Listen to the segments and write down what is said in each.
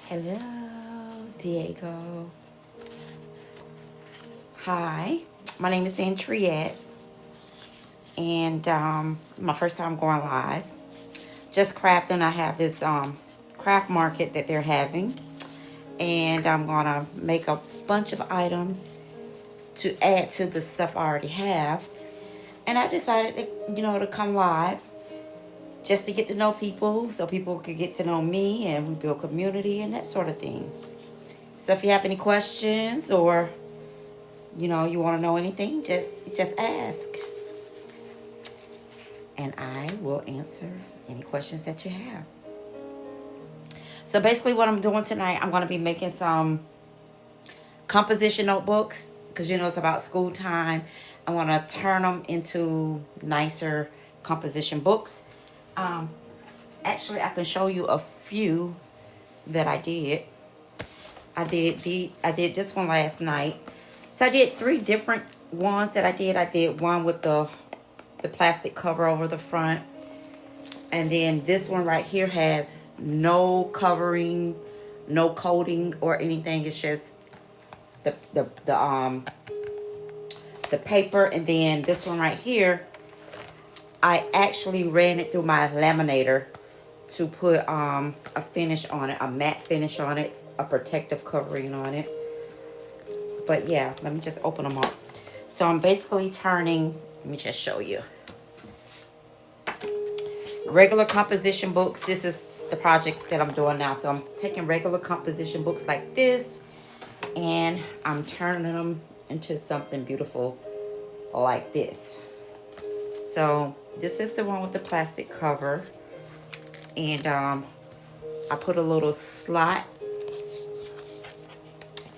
Hello, Diego. Hi, my name is Andriette, and my first time going live. Just crafting. I have this craft market that they're having, and I'm gonna make a bunch of items to add to the stuff I already have. And I decided to come live just to get to know people, so people could get to know me, and we build community and that sort of thing. So if you have any questions, or you want to know anything, just ask, and I will answer any questions that you have. So basically what I'm doing tonight, I'm going to be making some composition notebooks, because it's about school time. I want to turn them into nicer composition books. Actually, I can show you a few that I did. I did this one last night. So I did 3 different ones that I did. I did one with the plastic cover over the front. And then this one right here has no covering, no coating or anything. It's just the paper. And then this one right here, I actually ran it through my laminator to put a finish on it, a matte finish on it, a protective covering on it. But yeah, let me just open them up. So I'm basically turning, let me just show you. Regular composition books. This is the project that I'm doing now. So I'm taking regular composition books like this, and I'm turning them into something beautiful like this. So this is the one with the plastic cover. And I put a little slot,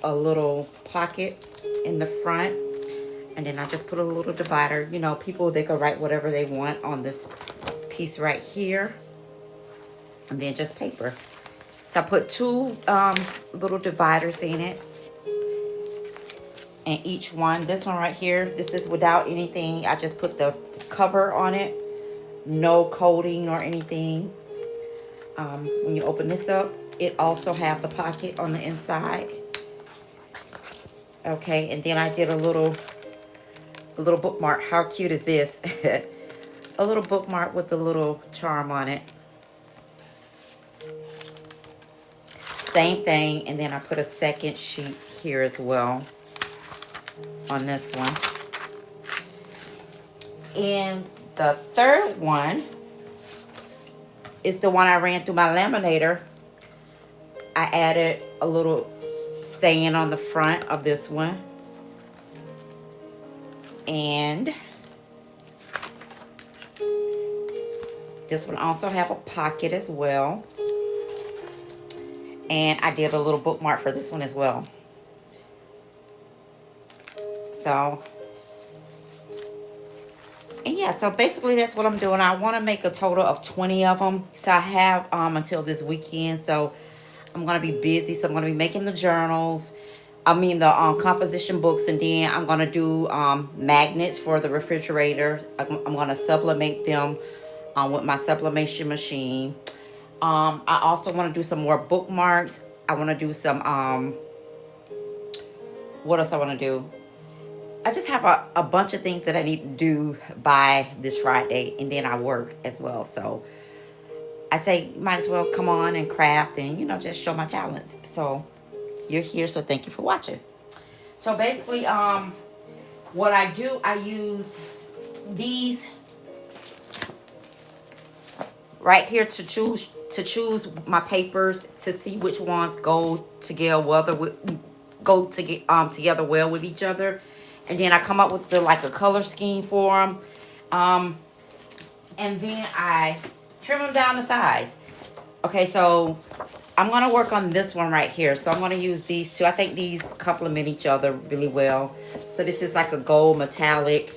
a little pocket in the front, and then I just put a little divider. People, they could write whatever they want on this piece right here, and then just paper. So I put 2 little dividers in it, and each one, this one right here, this is without anything. I just put the cover on it, no coating or anything. When you open this up, it also have the pocket on the inside. Okay, and then I did a little bookmark. How cute is this? A little bookmark with a little charm on it. Same thing, and then I put a second sheet here as well on this one. And the third one is the one I ran through my laminator. I added a little saying on the front of this one. And this one also have a pocket as well. And I did a little bookmark for this one as well. So, and yeah, so basically that's what I'm doing. I want to make a total of 20 of them. So I have until this weekend. So I'm going to be busy. So I'm going to be making the journals. The composition books. And then I'm going to do magnets for the refrigerator. I'm going to sublimate them with my sublimation machine. I also want to do some more bookmarks. I want to do some, what else I want to do? I just have a bunch of things that I need to do by this Friday, and then I work as well. So I say, might as well come on and craft and, just show my talents. So you're here, so thank you for watching. So basically, what I do, I use these right here to choose my papers, to see which ones go together together well with each other. And then I come up with a color scheme for them. And then I trim them down to size. Okay, so I'm going to work on this one right here. So I'm going to use these 2. I think these complement each other really well. So this is like a gold metallic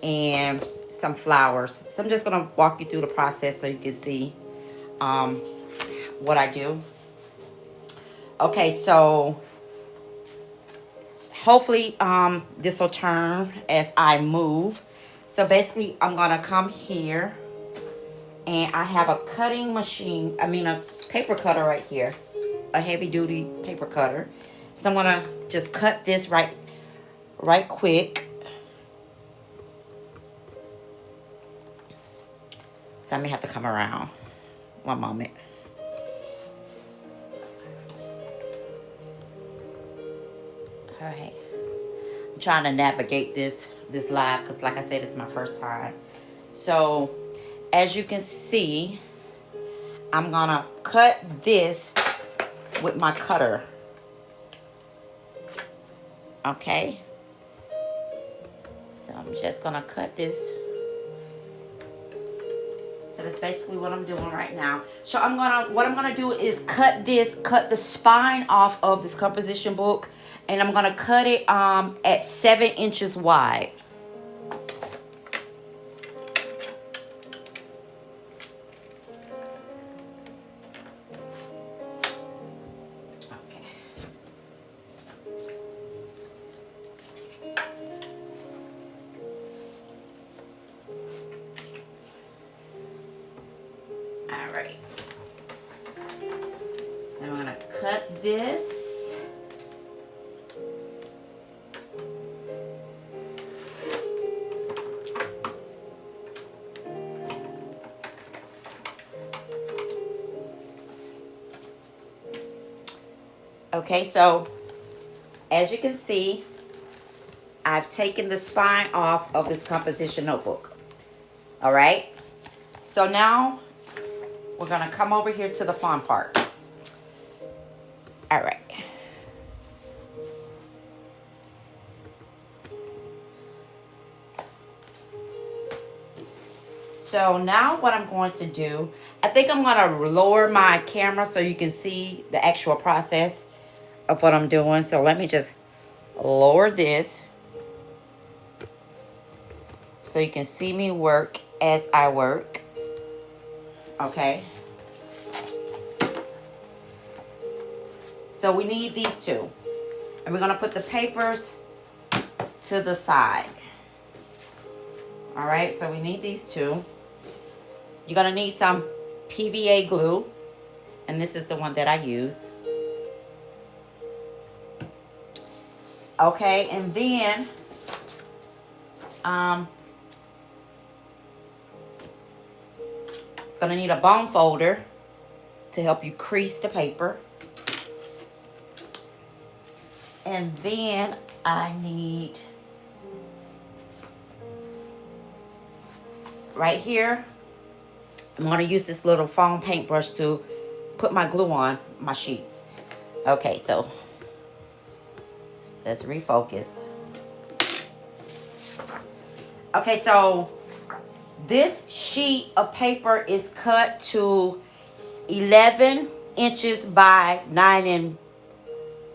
and some flowers. So I'm just going to walk you through the process so you can see what I do. Okay, so hopefully this will turn as I move. So basically I'm gonna come here, and I have a cutting machine, a paper cutter right here, a heavy duty paper cutter. So I'm gonna just cut this right quick. So I may have to come around. One moment. All right. I'm trying to navigate this live because, like I said, it's my first time. So, as you can see, I'm gonna cut this with my cutter. Okay. So I'm just gonna cut this. So that's basically what I'm doing right now. So what I'm gonna do is cut the spine off of this composition book, and I'm gonna cut it at 7 inches wide. Okay. All right. So I'm gonna cut this. Okay, so as you can see, I've taken the spine off of this composition notebook. All right. So now we're going to come over here to the fun part. All right. So now what I'm going to do, I think I'm going to lower my camera so you can see the actual process of what I'm doing. So let me just lower this so you can see me work as I work. Okay. So we need these two. And we're going to put the papers to the side. All right, so we need these two. You're going to need some PVA glue. And this is the one that I use. Okay, and then gonna need a bone folder to help you crease the paper. And then I need, right here, I'm gonna use this little foam paintbrush to put my glue on my sheets. Okay, so let's refocus. Okay, so this sheet of paper is cut to 11 inches by 9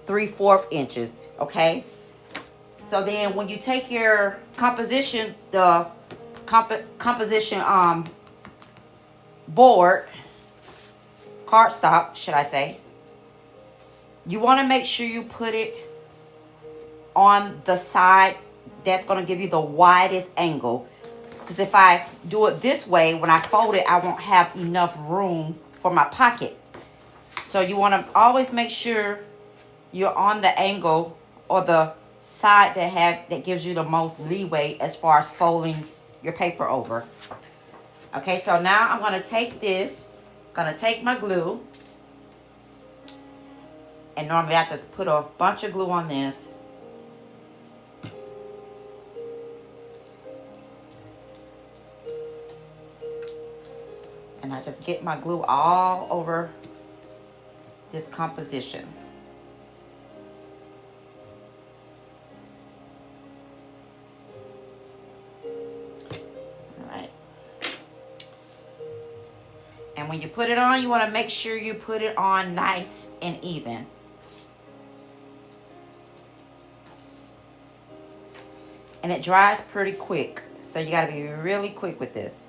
3/4 inches. Okay. So then when you take your composition, the composition board, cardstock, should I say, you want to make sure you put it on the side that's going to give you the widest angle. Because if I do it this way, when I fold it, I won't have enough room for my pocket. So you want to always make sure you're on the angle or the side that gives you the most leeway as far as folding your paper over. Okay, so now I'm going to take this, going to take my glue. And normally I just put a bunch of glue on this. And I just get my glue all over this composition. All right. And when you put it on, you want to make sure you put it on nice and even. And it dries pretty quick. So you got to be really quick with this.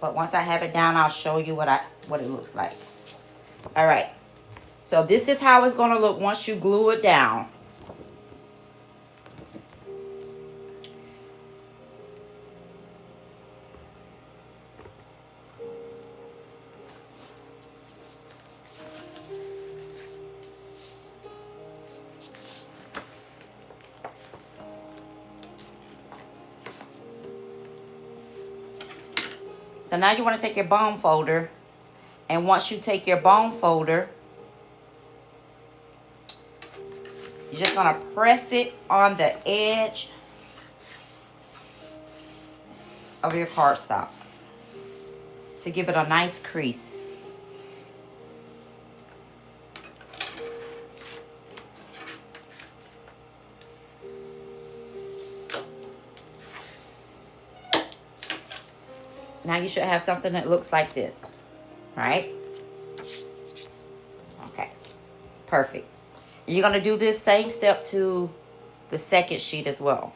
But once I have it down, I'll show you what it looks like. All right. So this is how it's going to look once you glue it down. So now you want to take your bone folder, and once you take your bone folder, you're just going to press it on the edge of your cardstock to give it a nice crease. Now you should have something that looks like this, right? Okay, perfect. You're going to do this same step to the second sheet as well.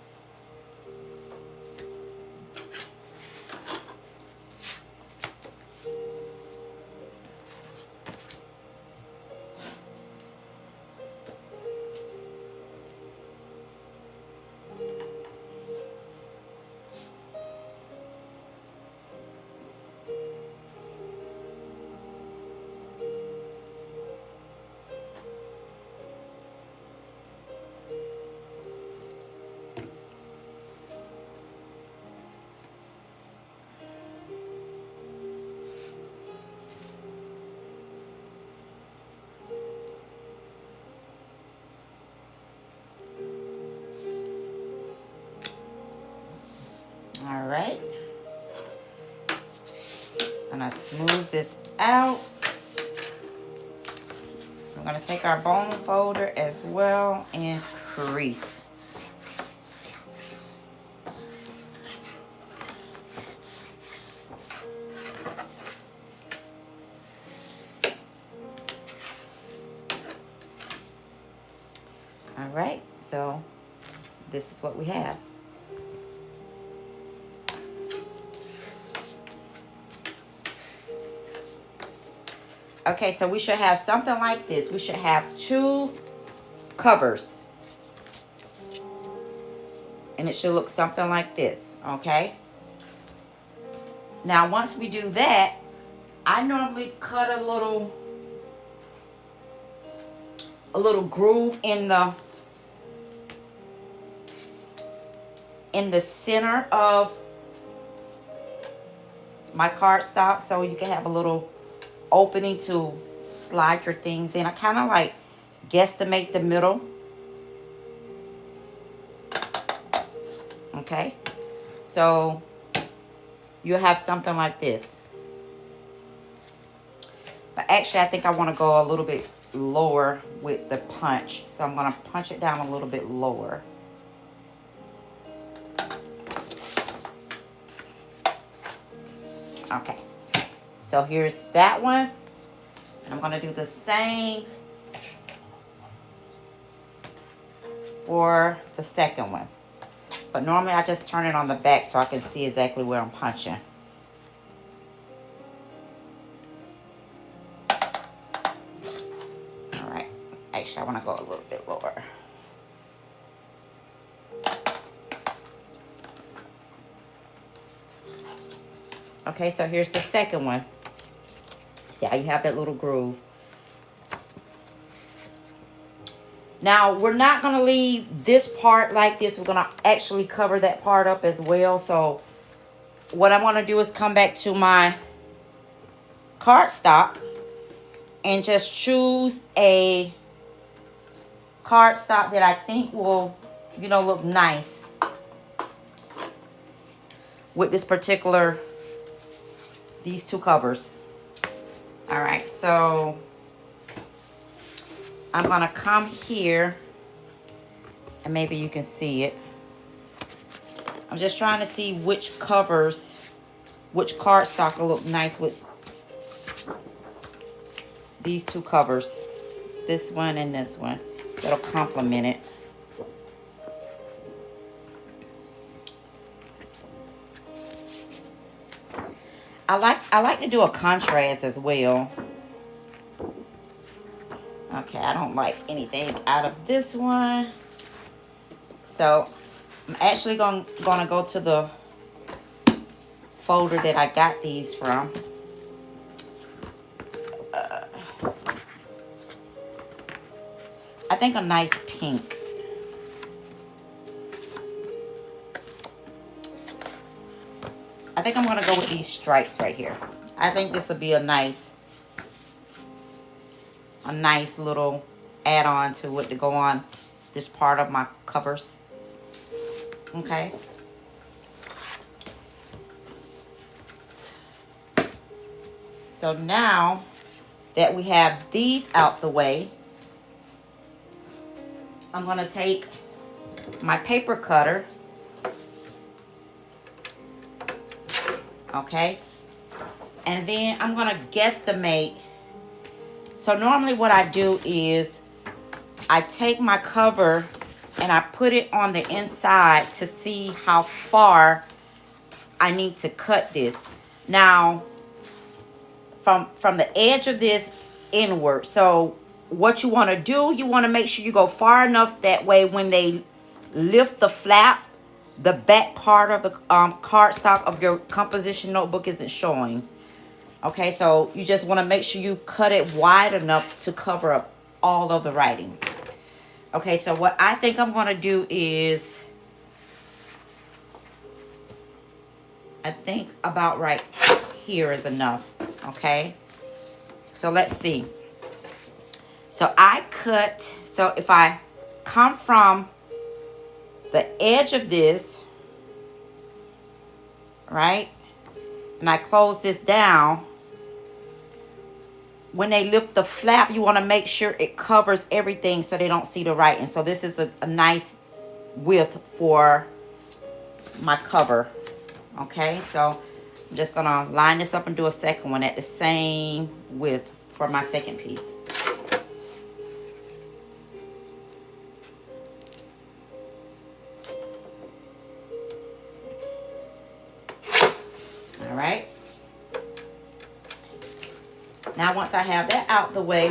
All right. I'm going to smooth this out. I'm going to take our bone folder as well and crease. All right, so this is what we have. Okay, so we should have something like this. We should have 2 covers. And it should look something like this, okay? Now, once we do that, I normally cut a little groove in the center of my cardstock so you can have a little opening to slide your things in. I kind of like guesstimate the middle. Okay, so you'll have something like this. But actually, I think I want to go a little bit lower with the punch. So I'm going to punch it down a little bit lower. Okay, so here's that one. I'm going to do the same for the second one. But normally I just turn it on the back so I can see exactly where I'm punching. All right, actually I want to go a little bit lower. Okay, so here's the second one. See how you have that little groove. Now, we're not going to leave this part like this. We're going to actually cover that part up as well. So, what I'm going to do is come back to my cardstock and just choose a cardstock that I think will, you know, look nice with this particular, these 2 covers. All right, so I'm going to come here, and maybe you can see it. I'm just trying to see which covers, which cardstock will look nice with these 2 covers. This one and this one. That'll complement it. I like to do a contrast as well. Okay, I don't like anything out of this one. So I'm actually gonna go to the folder that I got these from. I think a nice pink. I think I'm gonna go with these stripes right here. I think this will be a nice little add-on to it to go on this part of my covers. Okay. So now that we have these out the way, I'm gonna take my paper cutter. Okay. And then I'm gonna guesstimate. So normally what I do is I take my cover and I put it on the inside to see how far I need to cut this. Now, from the edge of this inward. So what you want to do, you want to make sure you go far enough that way when they lift the flap, the back part of the cardstock of your composition notebook isn't showing. Okay, so you just want to make sure you cut it wide enough to cover up all of the writing. Okay, so what I think I'm going to do is, I think about right here is enough. Okay, so let's see. So I cut, so if I come from the edge of this, right, and I close this down, when they lift the flap, you want to make sure it covers everything so they don't see the writing. So this is a nice width for my cover. Okay, so I'm just going to line this up and do a second one at the same width for my second piece. All right. Now, once I have that out the way,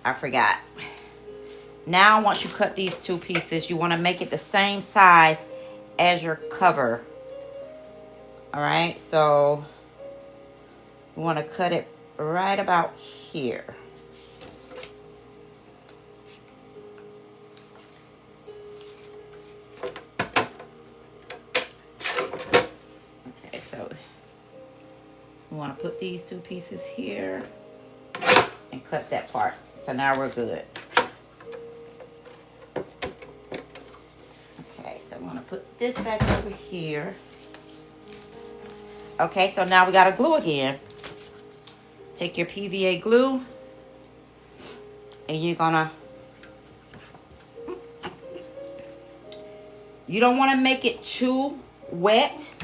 I forgot. Now, once you cut these two pieces, you want to make it the same size as your cover. All right, so you want to cut it right about here. Okay, so we want to put these two pieces here and cut that part. So now we're good. Okay, so I'm going to put this back over here. Okay, so now we got to glue again. Take your PVA glue and you're going to, you don't want to make it too wet,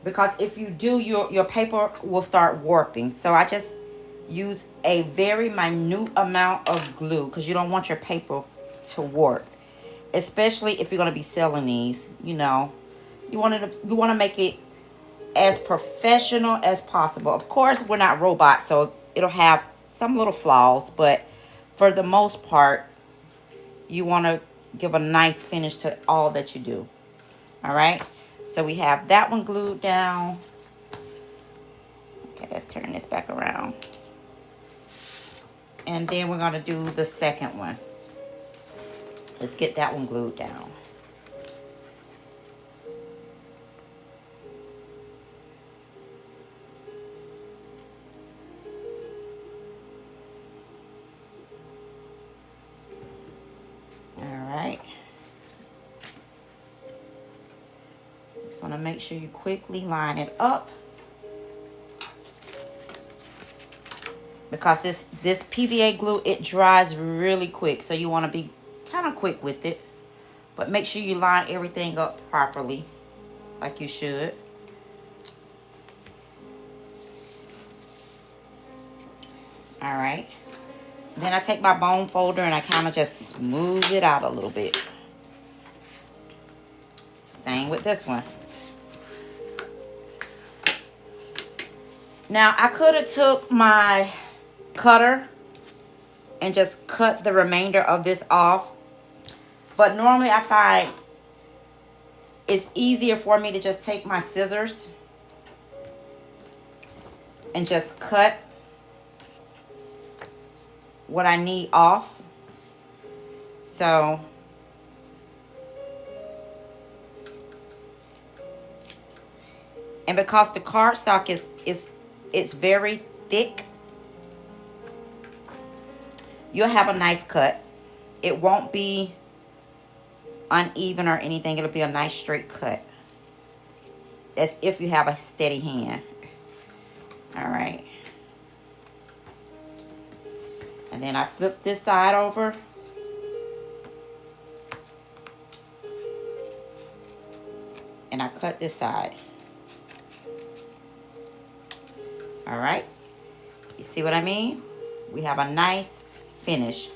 because if you do, your paper will start warping. So I just use a very minute amount of glue because you don't want your paper to warp, especially if you're going to be selling these. You know, you want to make it as professional as possible. Of course, we're not robots, so it'll have some little flaws, but for the most part, you want to give a nice finish to all that you do. All right, so we have that one glued down. Okay, let's turn this back around. And then we're going to do the second one. Let's get that one glued down. Just want to make sure you quickly line it up, because this PVA glue, it dries really quick, so you want to be kind of quick with it, but make sure you line everything up properly like you should. All right, then I take my bone folder and I kind of just smooth it out a little bit. Same with this one. Now, I could have took my cutter and just cut the remainder of this off. But normally I find it's easier for me to just take my scissors and just cut what I need off. So and because the cardstock is very thick, you'll have a nice cut. It won't be uneven or anything. It'll be a nice straight cut. That's if you have a steady hand. All right. And then I flip this side over. And I cut this side. All right. You see what I mean? We have a nice finish.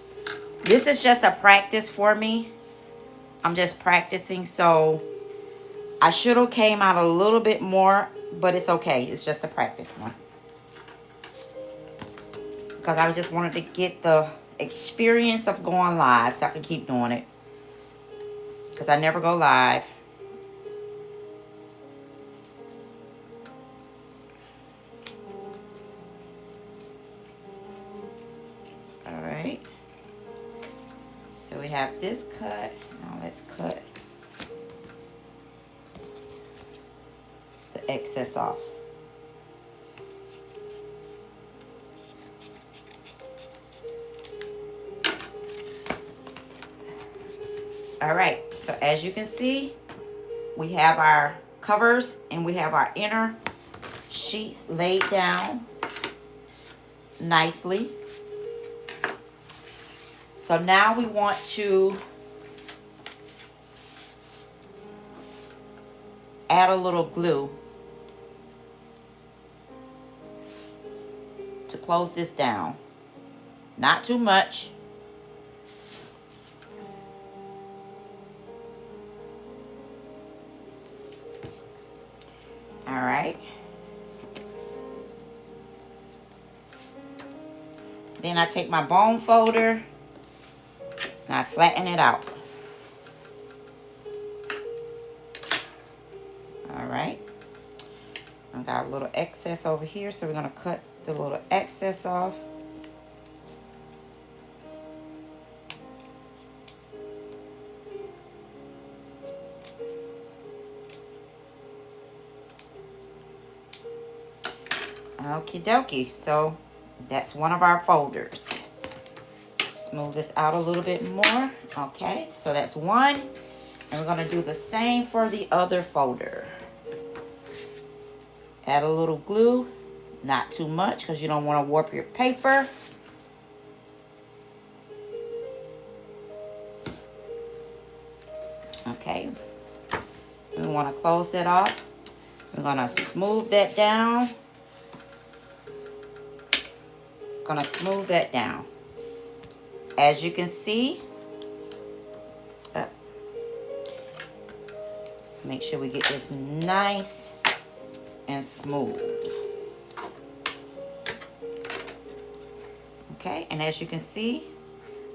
This is just a practice for me. I'm just practicing, so I should have came out a little bit more, but it's okay. It's just a practice one. Because I just wanted to get the experience of going live so I can keep doing it. Because I never go live. Alright. So we have this cut. Now let's cut the excess off. All right, so as you can see, we have our covers and we have our inner sheets laid down nicely. So now we want to add a little glue to close this down. Not too much. All right. Then I take my bone folder and I flatten it out. All right. I got a little excess over here, so we're gonna cut the little excess off. Okie dokie. So that's one of our folders. Smooth this out a little bit more. Okay, so that's one. And we're going to do the same for the other folder. Add a little glue. Not too much because you don't want to warp your paper. Okay. We want to close that off. We're going to smooth that down. Gonna smooth that down. As you can see, let's make sure we get this nice and smooth. Okay, and as you can see,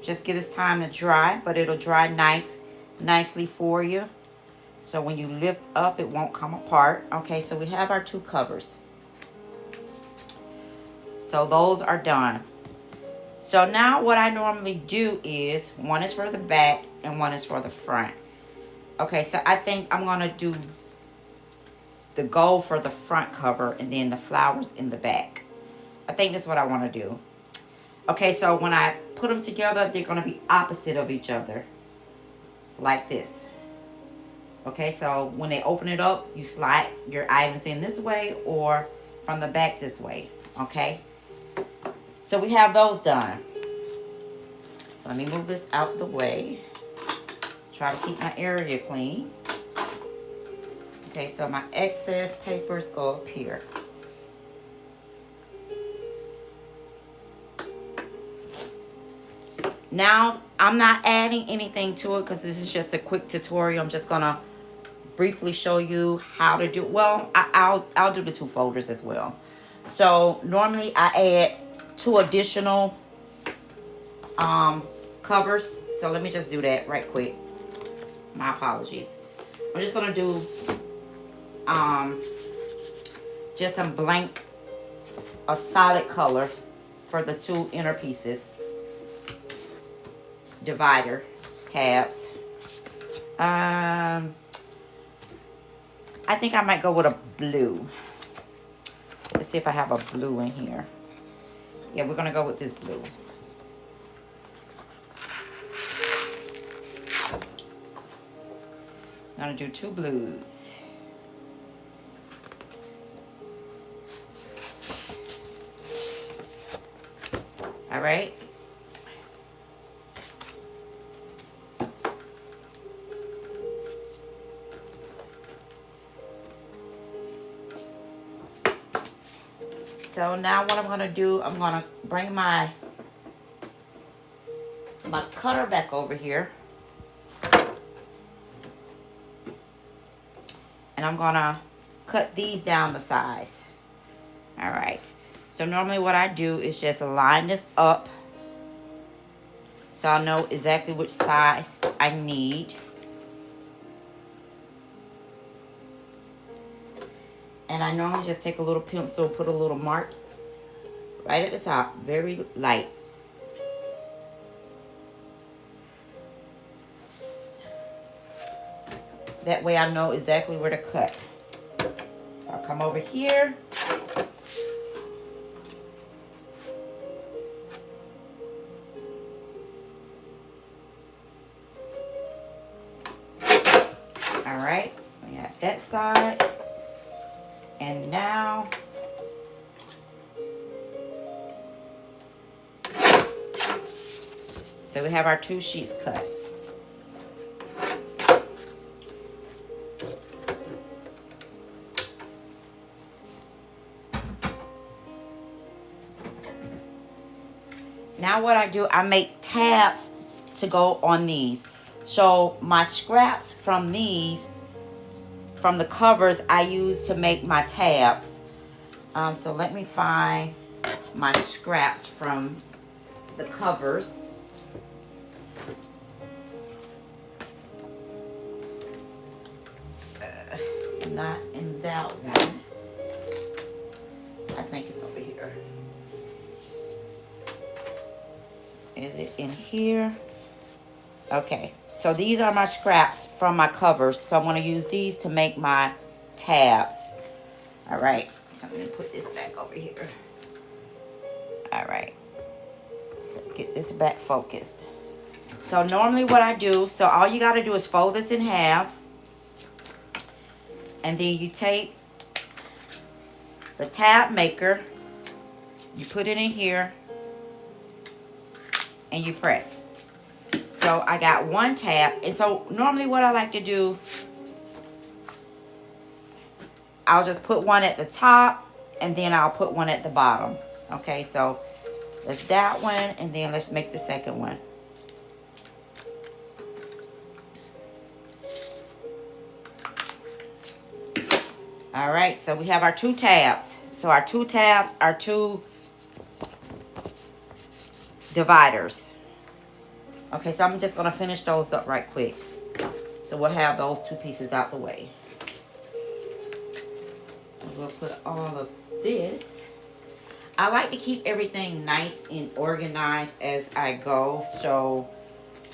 just give this time to dry, but it'll dry nicely for you. So when you lift up, it won't come apart. Okay, so we have our two covers. So those are done. So now what I normally do is, one is for the back and one is for the front. Okay, so I think I'm going to do the gold for the front cover and then the flowers in the back. I think that's what I want to do. Okay, so when I put them together, they're going to be opposite of each other. Like this. Okay, so when they open it up, you slide your items in this way or from the back this way. Okay. So we have those done. So let me move this out the way. Try to keep my area clean. Okay, so my excess papers go up here. Now, I'm not adding anything to it because this is just a quick tutorial. I'm just gonna briefly show you how to do. Well, I'll do the two folders as well. So normally I add 2 additional covers. So let me just do that right quick. My apologies. I'm just gonna do just some blank, a solid color for the 2 inner pieces. Divider tabs. I think I might go with a blue. Let's see if I have a blue in here. Yeah, we're gonna go with this blue. I'm gonna do 2 blues. All right. So now what I'm gonna do, I'm gonna bring my cutter back over here. And I'm gonna cut these down to size. All right. So normally what I do is just line this up so I know exactly which size I need. And I normally just take a little pencil, put a little mark right at the top, very light. That way I know exactly where to cut. So I'll come over here. All right, we have that side. And now, so we have our 2 sheets cut. Now what I do, I make tabs to go on these. So my scraps from these, from the covers, I use to make my tabs. So let me find my scraps from the covers. It's not in that one. I think it's over here. Is it in here? Okay, so these are my scraps from my covers. So I'm going to use these to make my tabs. All right, so I'm going to put this back over here. All right, so get this back focused. So normally what I do, so all you got to do is fold this in half. And then you take the tab maker, you put it in here, and you press. So I got 1 tab. And so normally what I like to do, I'll just put 1 at the top and then I'll put 1 at the bottom. Okay, so that's that one, and then let's make the second one. All right, so we have our 2 tabs. So our 2 tabs are 2 dividers. Okay, so I'm just going to finish those up right quick. So we'll have those 2 pieces out the way. So we'll put all of this. I like to keep everything nice and organized as I go, so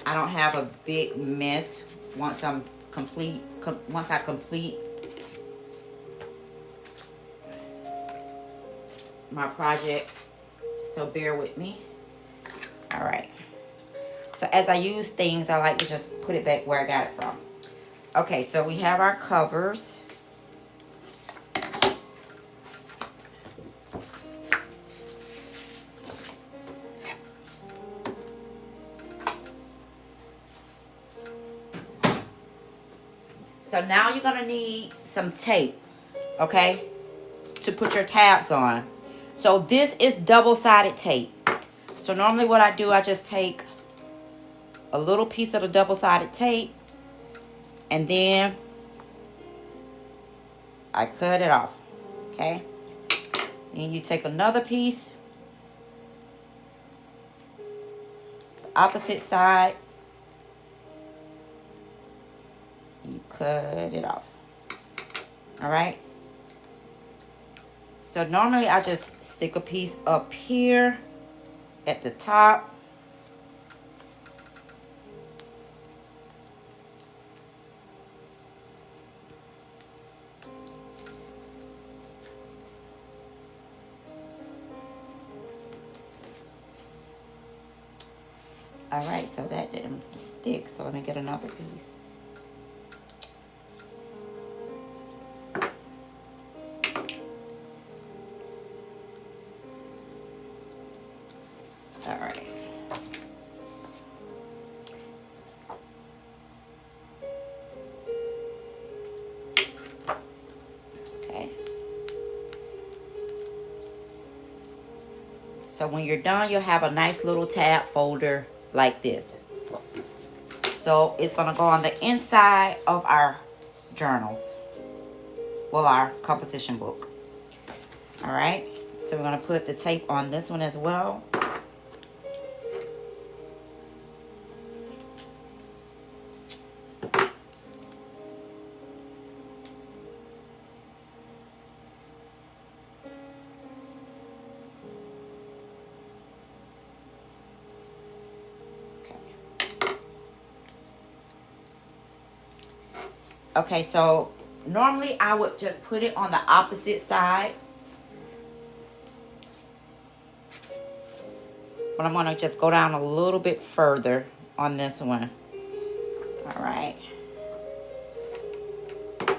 I don't have a big mess once I complete my project. So bear with me. All right. So as I use things, I like to just put it back where I got it from. Okay, so we have our covers. So now you're gonna need some tape, okay, to put your tabs on. So this is double-sided tape. So normally what I do, I just take a little piece of the double-sided tape and then I cut it off, okay? And you take another piece, opposite side, you cut it off. All right. So normally I just stick a piece up here at the top. All right, so that didn't stick. So let me get another piece. All right. Okay. So when you're done, you'll have a nice little tab folder like this. So it's gonna go on the inside of our journals. Well, our composition book. All right. So we're gonna put the tape on this one as well. Okay, so normally I would just put it on the opposite side. But I'm going to just go down a little bit further on this one. All right. And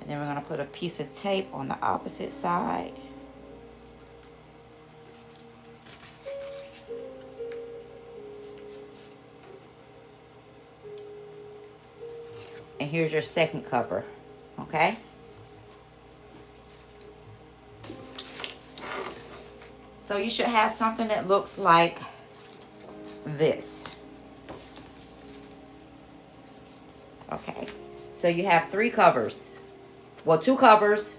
then we're going to put a piece of tape on the opposite side. And here's your second cover, okay? So you should have something that looks like this. Okay, so you have 3 covers. Well, 2 covers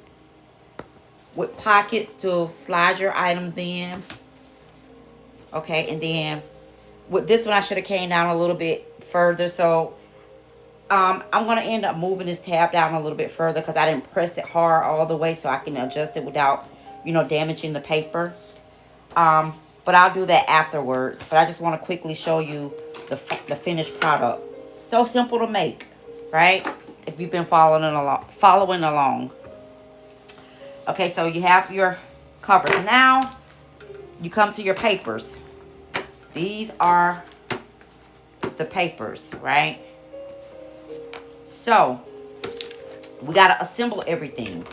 with pockets to slide your items in. Okay, and then with this one, I should have came down a little bit further. So I'm going to end up moving this tab down a little bit further because I didn't press it hard all the way so I can adjust it without, damaging the paper. But I'll do that afterwards. But I just want to quickly show you the finished product. So simple to make, right? If you've been following along. Okay, so you have your covers. Now you come to your papers. These are the papers, right? So we got to assemble everything.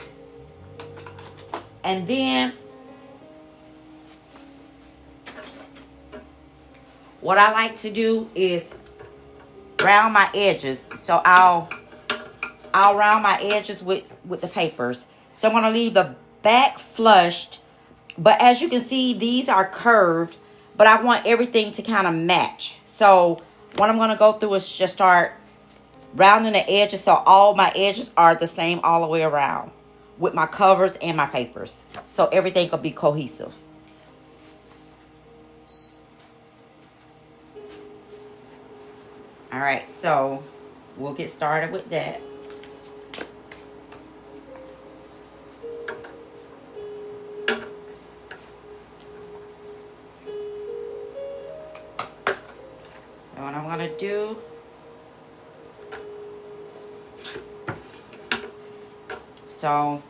And then what I like to do is round my edges. So I'll round my edges with the papers. So I'm going to leave the back flushed. But as you can see, these are curved. But I want everything to kind of match. So what I'm going to go through is just start rounding the edges so all my edges are the same all the way around with my covers and my papers. So everything will be cohesive. All right, so we'll get started with that. So what I'm going to do, so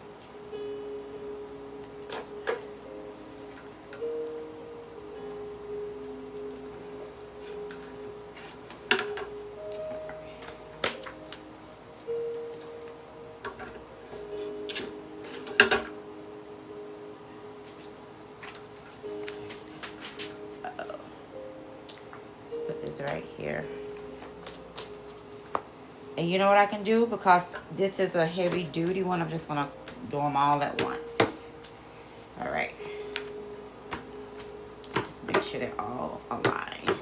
put this right here. And you know what I can do? Because this is a heavy duty one, I'm just going to do them all at once. All right. Just make sure they're all aligned.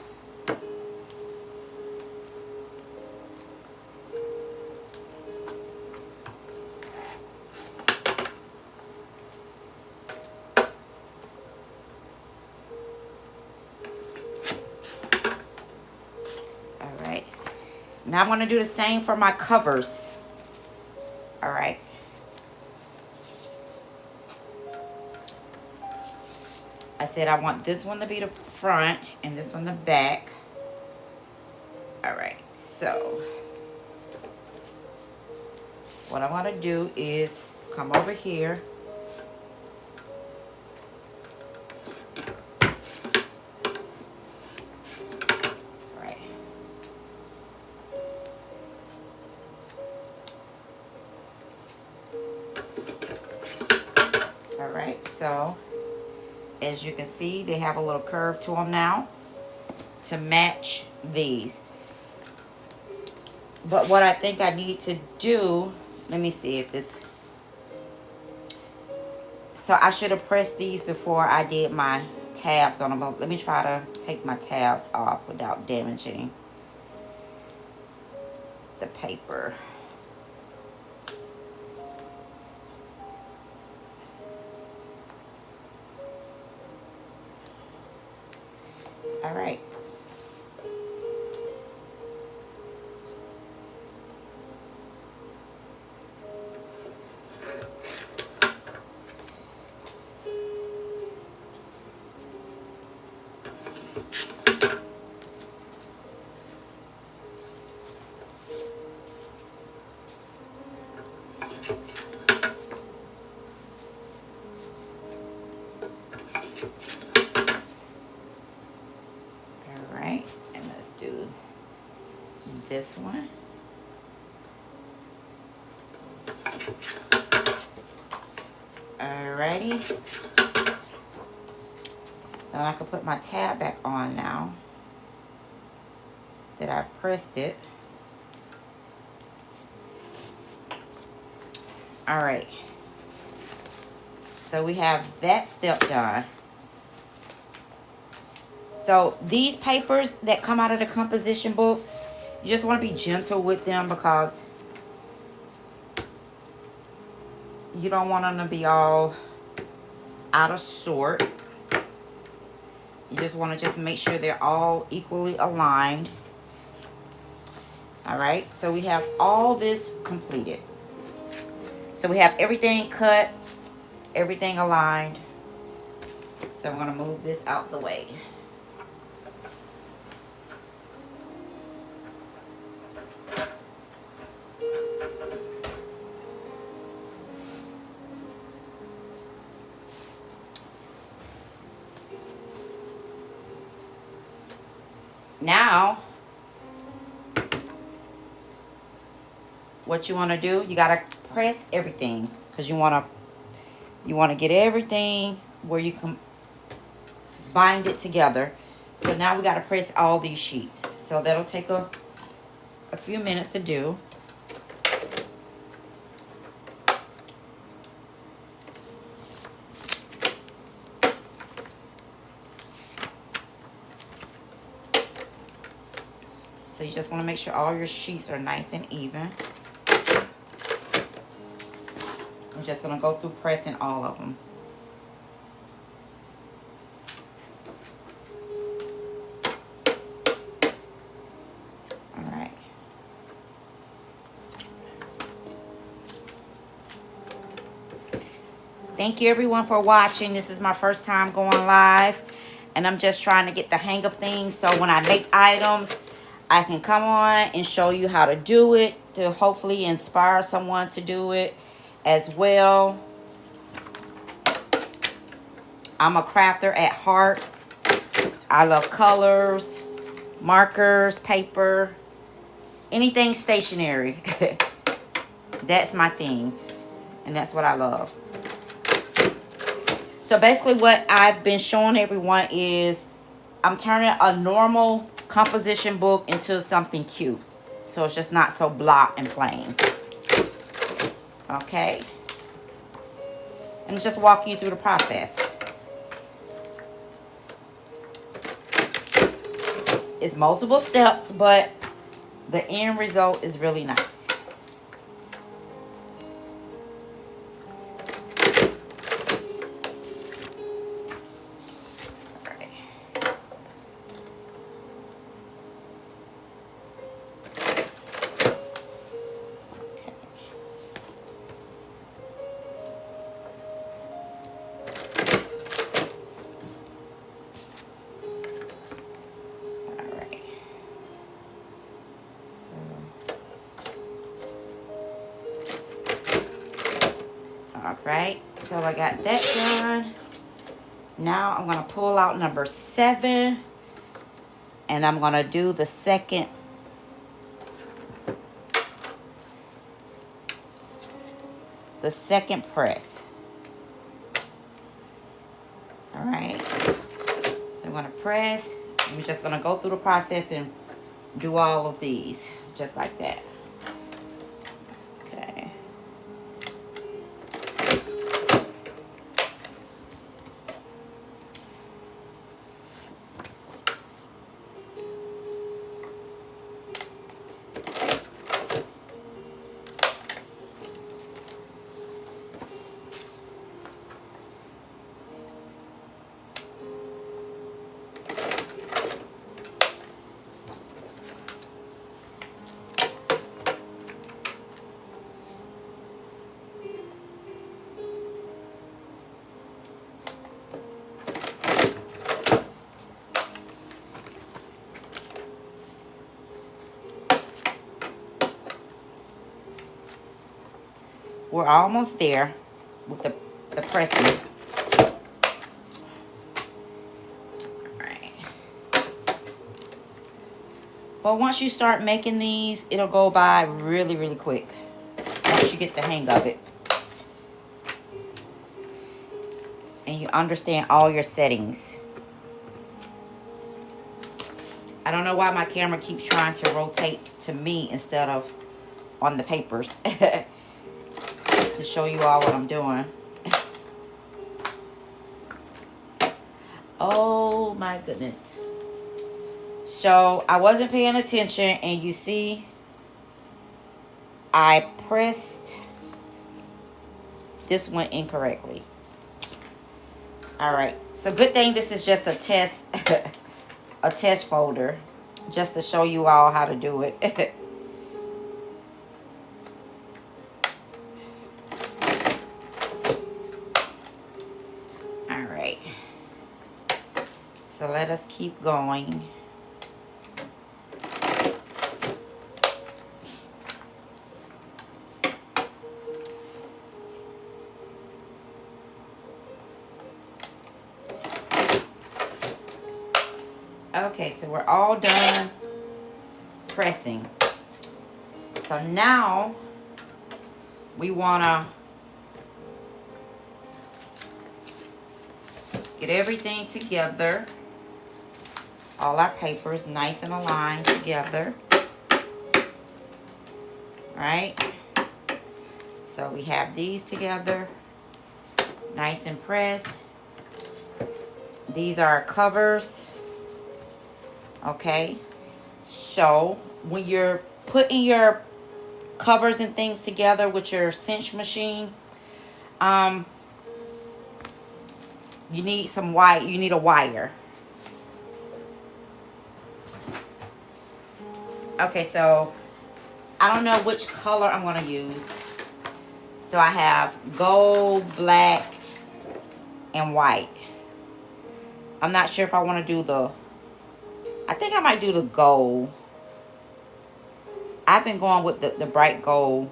Now I'm going to do the same for my covers. All right. I said I want this one to be the front and this one the back. All right. So what I want to do is come over here. All right, so as you can see, they have a little curve to them now to match these. But what I think I need to do, let me see if this, so I should have pressed these before I did my tabs on them. But let me try to take my tabs off without damaging the paper. All right. And let's do this one. Alrighty. So I can put my tab back on now that I pressed it. Alright. So we have that step done. So these papers that come out of the composition books, you just want to be gentle with them because you don't want them to be all out of sort. You just want to just make sure they're all equally aligned. All right, so we have all this completed. So we have everything cut, everything aligned. So I'm going to move this out the way. Now, what you want to do, you got to press everything because you want to get everything where you can bind it together. So now we got to press all these sheets. So that'll take a few minutes to do. So you just want to make sure all your sheets are nice and even. I'm just going to go through pressing all of them. All right. Thank you everyone for watching. This is my first time going live. And I'm just trying to get the hang of things. So when I make items, I can come on and show you how to do it to hopefully inspire someone to do it as well. I'm a crafter at heart. I love colors, markers, paper, anything stationery. That's my thing. And that's what I love. So basically what I've been showing everyone is I'm turning a normal composition book into something cute. So it's just not so blah and plain. Okay. And just walking you through the process. It's multiple steps, but the end result is really nice. Right, so I got that done. Now I'm gonna pull out number 7, and I'm gonna do the second press. All right, so I'm gonna press. I'm just gonna go through the process and do all of these just like that. Okay. We're almost there with the pressing. Alright. But once you start making these, it'll go by really, really quick. Once you get the hang of it. And you understand all your settings. I don't know why my camera keeps trying to rotate to me instead of on the papers. To show you all what I'm doing. Oh my goodness. So I wasn't paying attention, and you see I pressed this one incorrectly. All right, so good thing this is just a test a test folder, just to show you all how to do it. So let us keep going. Okay, so we're all done pressing. So now we want to get everything together. All our papers nice and aligned together. Right? So we have these together, nice and pressed. These are our covers. Okay? So when you're putting your covers and things together with your cinch machine, you need some wire. You need a wire. Okay, so I don't know which color I'm going to use. So I have gold, black, and white. I'm not sure if I want to do the... I think I might do the gold. I've been going with the bright gold.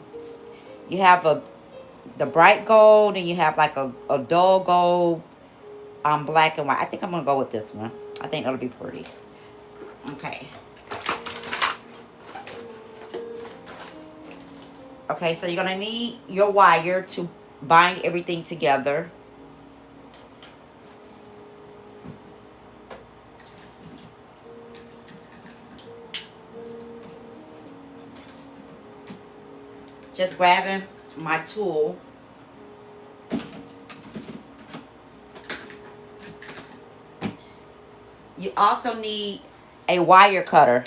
You have the bright gold, and you have like a dull gold, black and white. I think I'm going to go with this one. I think that'll be pretty. Okay. Okay, so you're going to need your wire to bind everything together. Just grabbing my tool. You also need a wire cutter,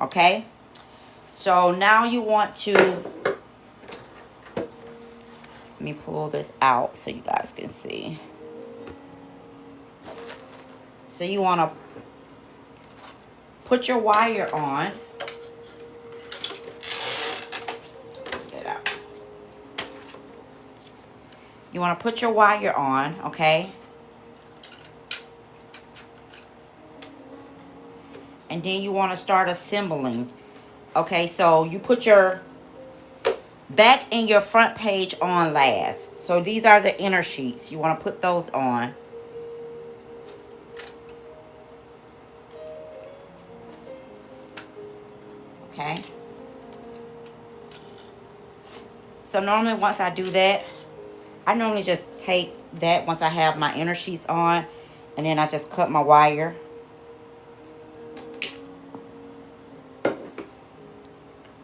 okay? So now you want to... Let me pull this out so you guys can see. So you want to put your wire on. Get out. You want to put your wire on, okay? And then you want to start assembling. Okay, so you put your back and your front page on last. So these are the inner sheets. You want to put those on. Okay. So normally once I do that, I normally just take that once I have my inner sheets on, and then I just cut my wire.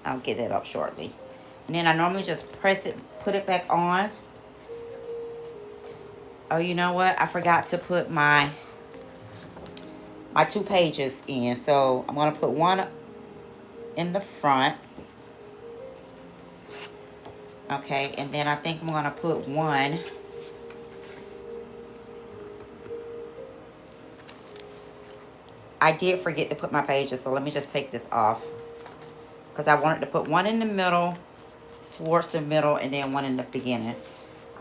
I'll get that up shortly. And then I normally just press it, put it back on. Oh, you know what? I forgot to put my 2 pages in. So I'm going to put one in the front. Okay, and then I think I'm going to put one I did forget to put my pages, so let me just take this off. Because I wanted to put one in the middle, towards the middle, and then one in the beginning.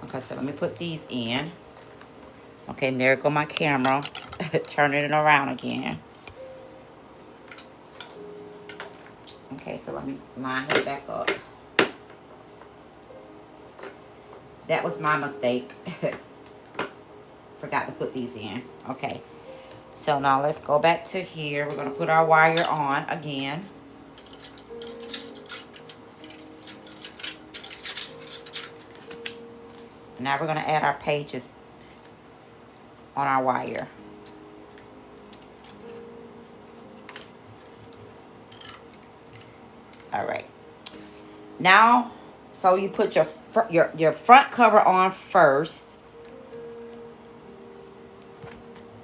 Okay, so let me put these in. Okay, and there go my camera. Turning it around again. Okay, so let me line it back up. That was my mistake. Forgot to put these in. Okay. So now let's go back to here. We're going to put our wire on again. Now we're going to add our pages on our wire. All right. Now, so you put your front cover on first.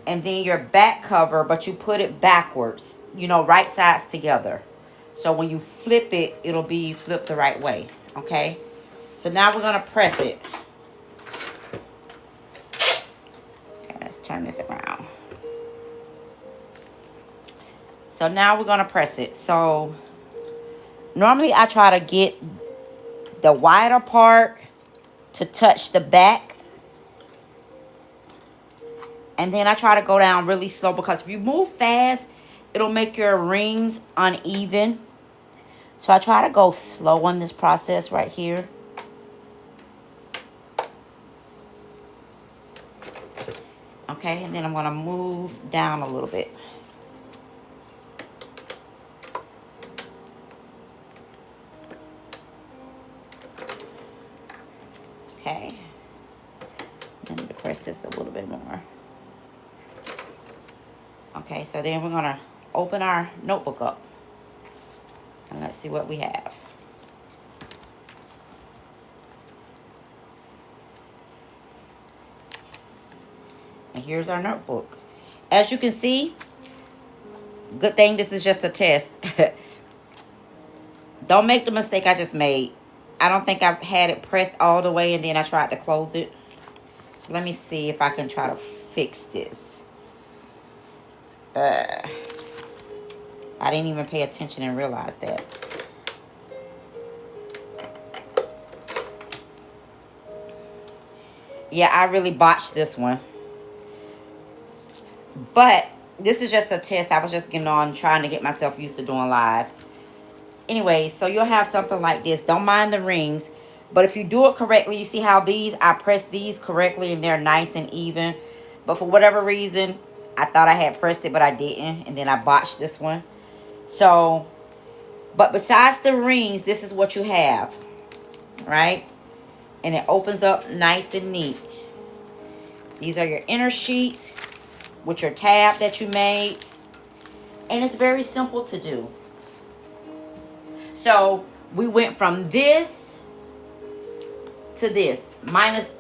And then your back cover, but you put it backwards. You know, right sides together. So when you flip it, it'll be flipped the right way. Okay? So now we're going to press it. Okay, let's turn this around. So now we're going to press it. So normally I try to get the wider part to touch the back. And then I try to go down really slow, because if you move fast, it'll make your rings uneven. So I try to go slow on this process right here. Okay, and then I'm going to move down a little bit. Okay. Let me press this a little bit more. Okay, so then we're going to open our notebook up. And let's see what we have. And here's our notebook. As you can see, good thing this is just a test. Don't make the mistake I just made. I don't think I've had it pressed all the way and then I tried to close it. Let me see if I can try to fix this. I didn't even pay attention and realize that. Yeah, I really botched this one. But this is just a test. I was just getting on trying to get myself used to doing lives. Anyway, so you'll have something like this. Don't mind the rings. But if you do it correctly, you see how I pressed these correctly and they're nice and even. But for whatever reason, I thought I had pressed it, but I didn't. And then I botched this one. So, but besides the rings, this is what you have. Right? And it opens up nice and neat. These are your inner sheets with your tab that you made. And it's very simple to do. So, we went from this to this, minus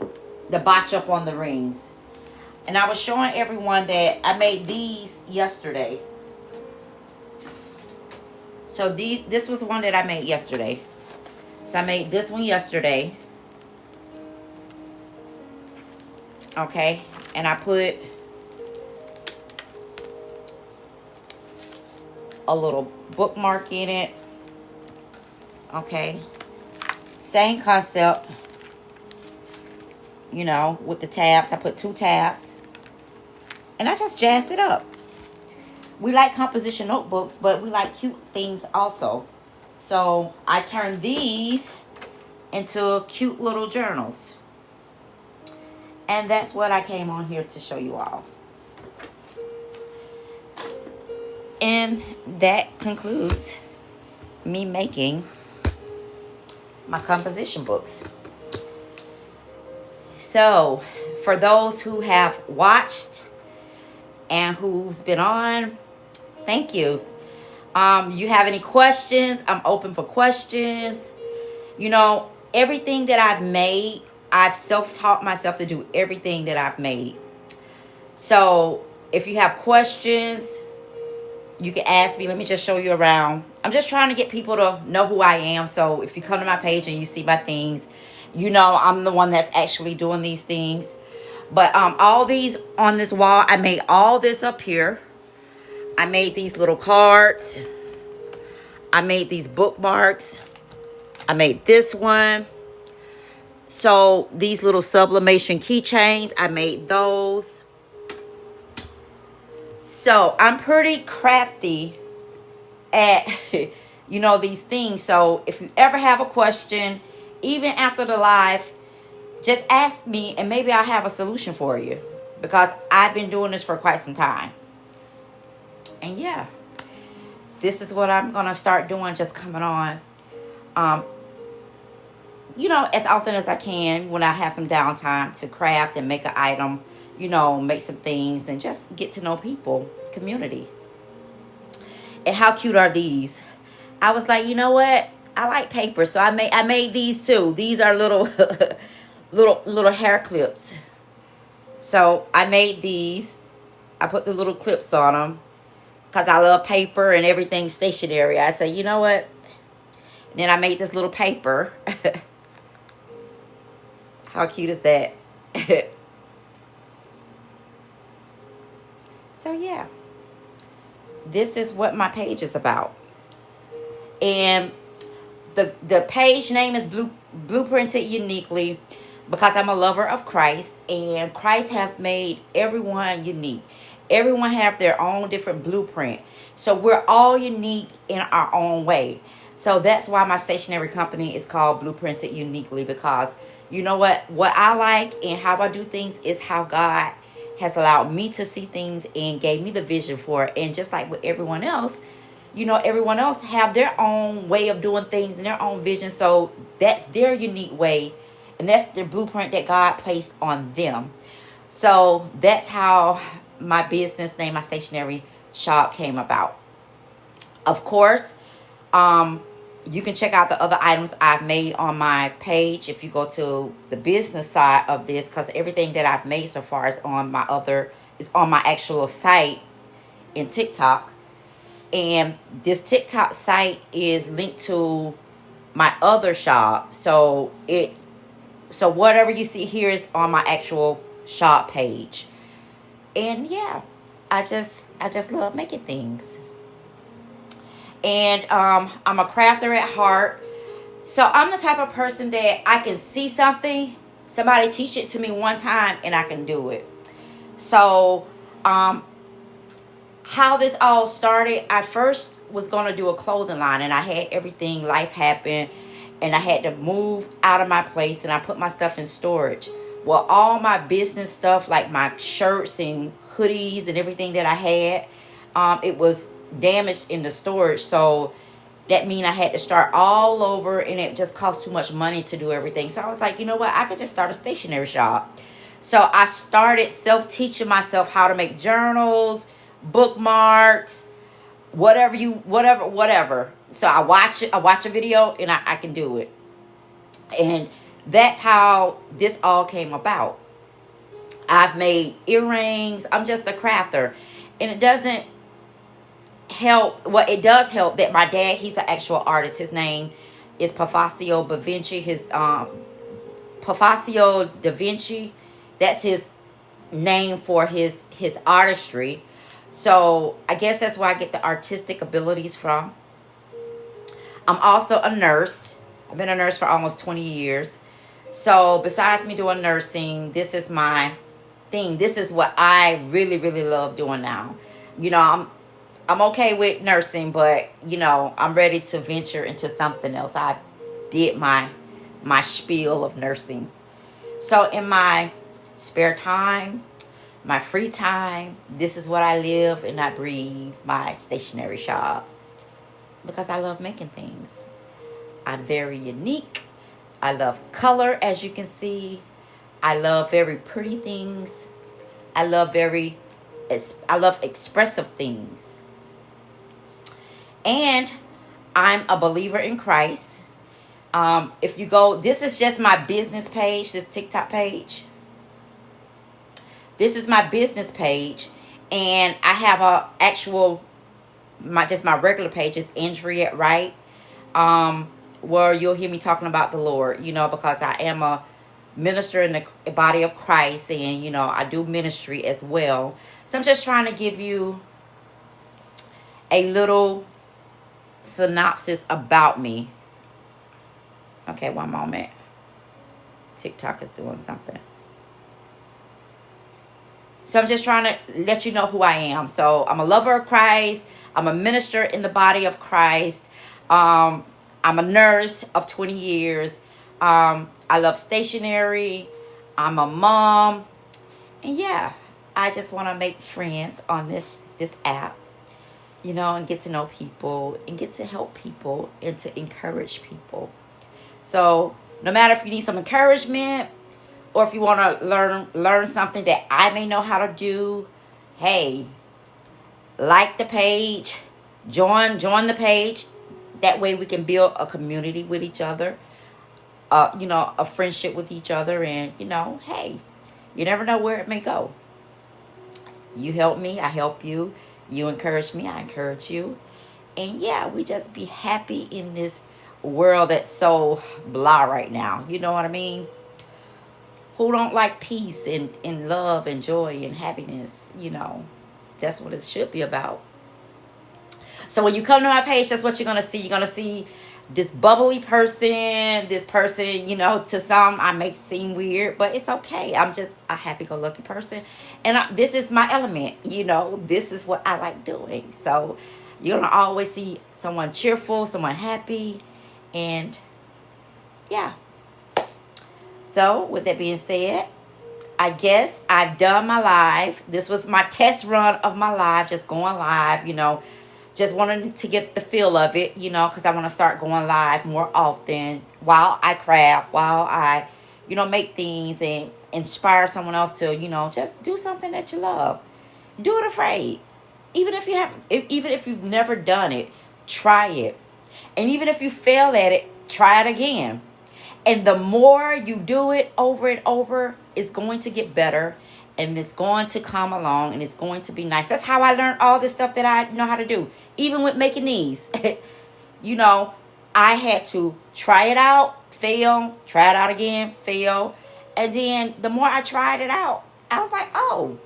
the botch up on the rings. And I was showing everyone that I made these yesterday. So this was one that I made yesterday. So I made this one yesterday. Okay. And I put a little bookmark in it. Okay. Same concept. You know, with the tabs. I put 2 tabs. And I just jazzed it up. We like composition notebooks, but we like cute things also. So I turned these into cute little journals. And that's what I came on here to show you all. And that concludes me making my composition books. So, for those who have watched and who's been on, thank you. You have any questions? I'm open for questions. You know, everything that I've made, I've self-taught myself to do everything that I've made. So, if you have questions, you can ask me. Let me just show you around. I'm just trying to get people to know who I am. So if you come to my page and you see my things, you know I'm the one that's actually doing these things. But all these on this wall, I made all this up here. I made these little cards. I made these bookmarks. I made this one. So these little sublimation keychains, I made those. So I'm pretty crafty at, you know, these things. So if you ever have a question, even after the live, just ask me and maybe I'll have a solution for you. Because I've been doing this for quite some time. And yeah, this is what I'm going to start doing, just coming on, you know, as often as I can when I have some downtime to craft and make an item. You know, make some things and just get to know people, community. And how cute are these? I was like, you know what? I like paper, so I made these too. These are little little hair clips. So I made these. I put the little clips on them because I love paper and everything stationery. I said, you know what? Then I made this little paper. How cute is that? So yeah, this is what my page is about. And the page name is Blueprinted Uniquely because I'm a lover of Christ. And Christ have made everyone unique. Everyone have their own different blueprint. So we're all unique in our own way. So that's why my stationery company is called Blueprinted Uniquely. Because you know what I like and how I do things is how God has allowed me to see things and gave me the vision for it. And just like with everyone else, you know, everyone else have their own way of doing things and their own vision. So that's their unique way. And that's the blueprint that God placed on them. So that's how my business name, my stationery shop came about. Of course, you can check out the other items I've made on my page if you go to the business side of this, because everything that I've made so far is on my actual site in TikTok. And this TikTok site is linked to my other shop. So whatever you see here is on my actual shop page. And yeah, I just love making things. And I'm a crafter at heart. So I'm the type of person that I can see something, somebody teach it to me one time, and I can do it. So how this all started, I first was going to do a clothing line, and I had everything, life happened, and I had to move out of my place, and I put my stuff in storage. Well, all my business stuff, like my shirts and hoodies and everything that I had, it was damaged in the storage. So that means I had to start all over, and it just cost too much money to do everything. So I was like, you know what? I could just start a stationery shop. So I started self-teaching myself how to make journals, bookmarks, whatever. So I watch a video and I can do it. And that's how this all came about. I've made earrings. I'm just a crafter. And it doesn't help. Well, it does help that my dad, he's an actual artist. His name is Pafacio Da Vinci. Pafacio Da Vinci. That's his name for his artistry. So I guess that's where I get the artistic abilities from. I'm also a nurse. I've been a nurse for almost 20 years. So besides me doing nursing, this is my thing. This is what I really, really love doing now. You know, I'm okay with nursing, but, you know, I'm ready to venture into something else. I did my my spiel of nursing. So in my spare time, my free time, this is what I live and I breathe, my stationery shop, because I love making things. I'm very unique. I love color, as you can see. I love very pretty things. I love expressive things. And I'm a believer in Christ. If you go, this is just my business page, this TikTok page. This is my business page. And I have a actual, my regular page is Andrea Wright. Where you'll hear me talking about the Lord, because I am a minister in the body of Christ, and I do ministry as well. So I'm just trying to give you a little synopsis about me. Okay, one moment. TikTok is doing something. So I'm just trying to let you know who I am. So I'm a lover of Christ. I'm a minister in the body of Christ. I'm a nurse of 20 years. I love stationery. I'm a mom. And yeah, I just want to make friends on this app, and get to know people and get to help people and to encourage people. So no matter if you need some encouragement or if you want to learn something that I may know how to do, hey, like the page, join the page. That way we can build a community with each other, a friendship with each other. And, hey, you never know where it may go. You help me, I help you. You encourage me, I encourage you. And yeah, we just be happy in this world that's so blah right now. You know what I mean? Who don't like peace and love and joy and happiness? That's what it should be about. So when you come to my page, that's what you're going to see. You're going to see this bubbly person, to some I may seem weird, but it's okay. I'm just a happy-go-lucky person. And this is my element, This is what I like doing. So you're going to always see someone cheerful, someone happy, and yeah. So with that being said, I guess I've done my live. This was my test run of my live, just going live, just wanted to get the feel of it, because I want to start going live more often while I craft, while I, make things and inspire someone else to, just do something that you love. Do it afraid. Even if you've never done it, try it. And even if you fail at it, try it again. And the more you do it over and over, it's going to get better. And it's going to come along and it's going to be nice. That's how I learned all this stuff that I know how to do. Even with making these. I had to try it out, fail, try it out again, fail. And then the more I tried it out, I was like, oh,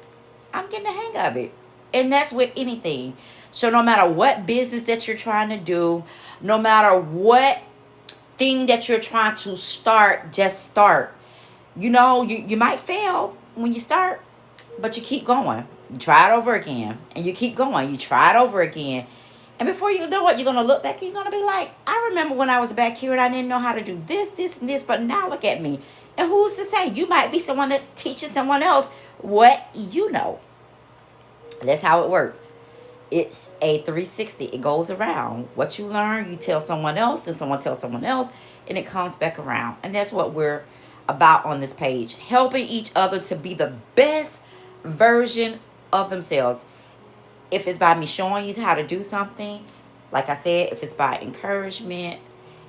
I'm getting the hang of it. And that's with anything. So no matter what business that you're trying to do, no matter what thing that you're trying to start, just start. You might fail when you start, but you keep going. You try it over again, and you keep going. You try it over again. And before you know it, you're going to look back and you're going to be like, I remember when I was back here and I didn't know how to do this, and this, but now look at me. And who's to say? You might be someone that's teaching someone else what you know. That's how it works. It's a 360. It goes around. What you learn, you tell someone else, and someone tells someone else, and it comes back around. And that's what we're about on this page. Helping each other to be the best version of themselves. If it's by me showing you how to do something, like I said, if it's by encouragement,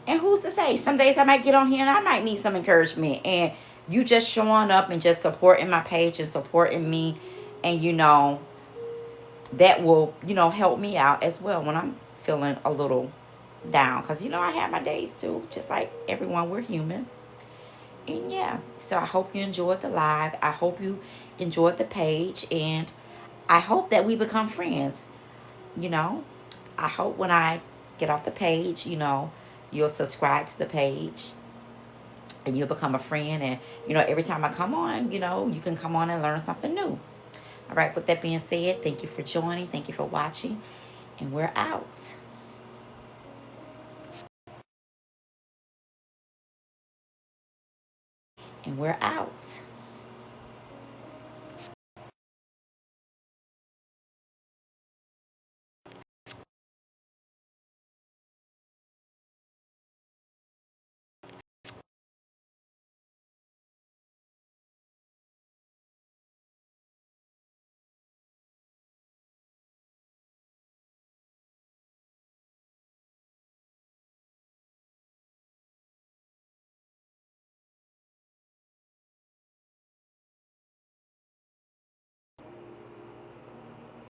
and who's to say? Some days I might get on here and I might need some encouragement, and you just showing up and just supporting my page and supporting me, and that will help me out as well when I'm feeling a little down, because I have my days too, just like everyone. We're human. And yeah, so I hope you enjoyed the live. I hope you enjoyed the page, and I hope that we become friends. I hope when I get off the page, you'll subscribe to the page and you'll become a friend. And, every time I come on, you can come on and learn something new. All right, with that being said, thank you for joining. Thank you for watching. And we're out. and we're out.